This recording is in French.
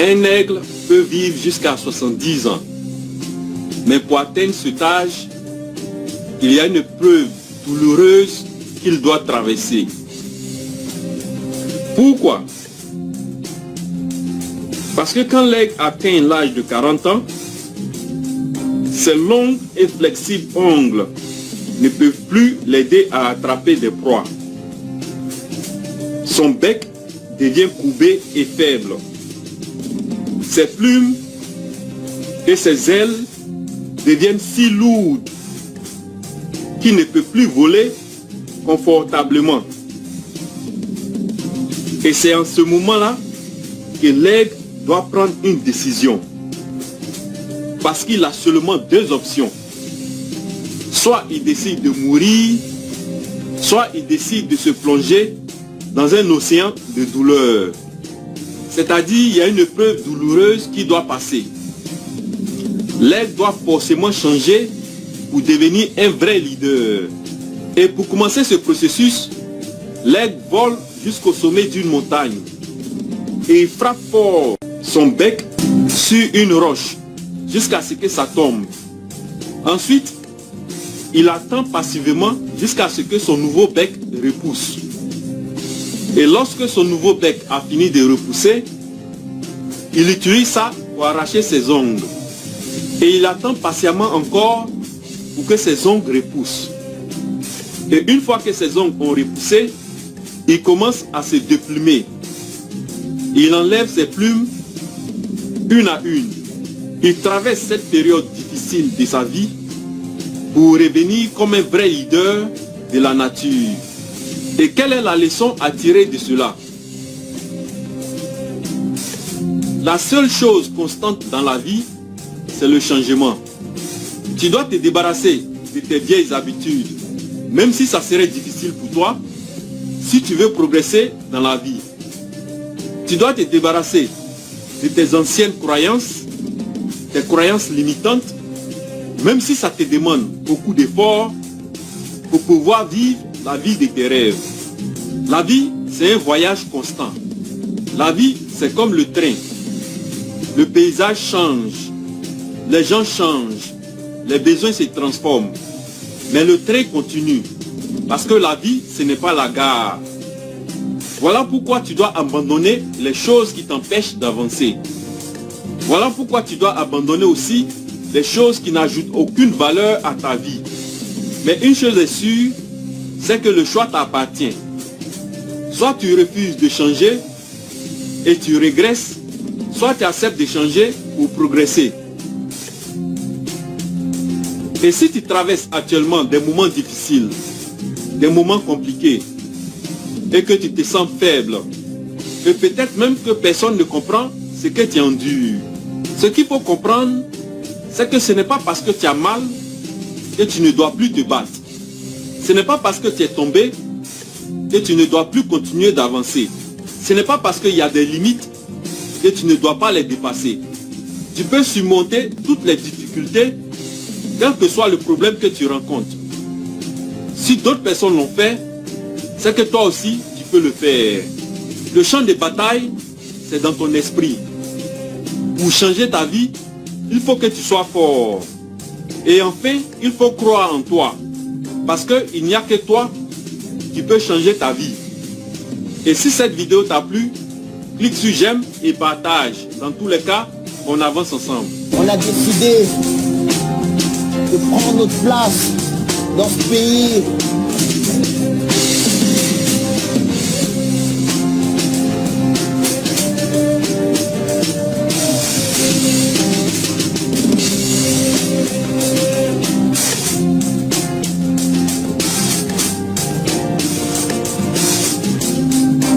Un aigle peut vivre jusqu'à 70 ans. Mais pour atteindre cet âge, il y a une épreuve douloureuse qu'il doit traverser. Pourquoi? Parce que quand l'aigle atteint l'âge de 40 ans, ses longues et flexibles ongles ne peuvent plus l'aider à attraper des proies. Son bec devient courbé et faible. Ses plumes et ses ailes deviennent si lourdes qu'il ne peut plus voler confortablement. Et c'est en ce moment-là que l'aigle doit prendre une décision. Parce qu'il a seulement deux options. Soit il décide de mourir, soit il décide de se plonger dans un océan de douleur. C'est-à-dire, il y a une épreuve douloureuse qui doit passer. L'aigle doit forcément changer pour devenir un vrai leader. Et pour commencer ce processus, l'aigle vole jusqu'au sommet d'une montagne. Et il frappe fort son bec sur une roche jusqu'à ce que ça tombe. Ensuite, il attend passivement jusqu'à ce que son nouveau bec repousse. Et lorsque son nouveau bec a fini de repousser, il utilise ça pour arracher ses ongles. Et il attend patiemment encore pour que ses ongles repoussent. Et une fois que ses ongles ont repoussé, il commence à se déplumer. Il enlève ses plumes une à une. Il traverse cette période difficile de sa vie pour revenir comme un vrai leader de la nature. Et quelle est la leçon à tirer de cela? La seule chose constante dans la vie, c'est le changement. Tu dois te débarrasser de tes vieilles habitudes, même si ça serait difficile pour toi, si tu veux progresser dans la vie. Tu dois te débarrasser de tes anciennes croyances, tes croyances limitantes, même si ça te demande beaucoup d'efforts pour pouvoir vivre la vie de tes rêves. La vie, c'est un voyage constant. La vie, c'est comme le train. Le paysage change, les gens changent, les besoins se transforment. Mais le train continue, parce que la vie, ce n'est pas la gare. Voilà pourquoi tu dois abandonner les choses qui t'empêchent d'avancer. Voilà pourquoi tu dois abandonner aussi les choses qui n'ajoutent aucune valeur à ta vie. Mais une chose est sûre, c'est que le choix t'appartient. Soit tu refuses de changer et tu régresses, soit tu acceptes de changer pour progresser. Et si tu traverses actuellement des moments difficiles, des moments compliqués, et que tu te sens faible, et peut-être même que personne ne comprend ce que tu endures, ce qu'il faut comprendre, c'est que ce n'est pas parce que tu as mal que tu ne dois plus te battre. Ce n'est pas parce que tu es tombé que tu ne dois plus continuer d'avancer. Ce n'est pas parce qu'il y a des limites que tu ne dois pas les dépasser. Tu peux surmonter toutes les difficultés, quel que soit le problème que tu rencontres. Si d'autres personnes l'ont fait, c'est que toi aussi, tu peux le faire. Le champ de bataille, c'est dans ton esprit. Pour changer ta vie, il faut que tu sois fort. Et enfin, il faut croire en toi. Parce qu'il n'y a que toi qui peux changer ta vie. Et si cette vidéo t'a plu, clique sur j'aime et partage. Dans tous les cas, on avance ensemble. On a décidé de prendre notre place dans ce pays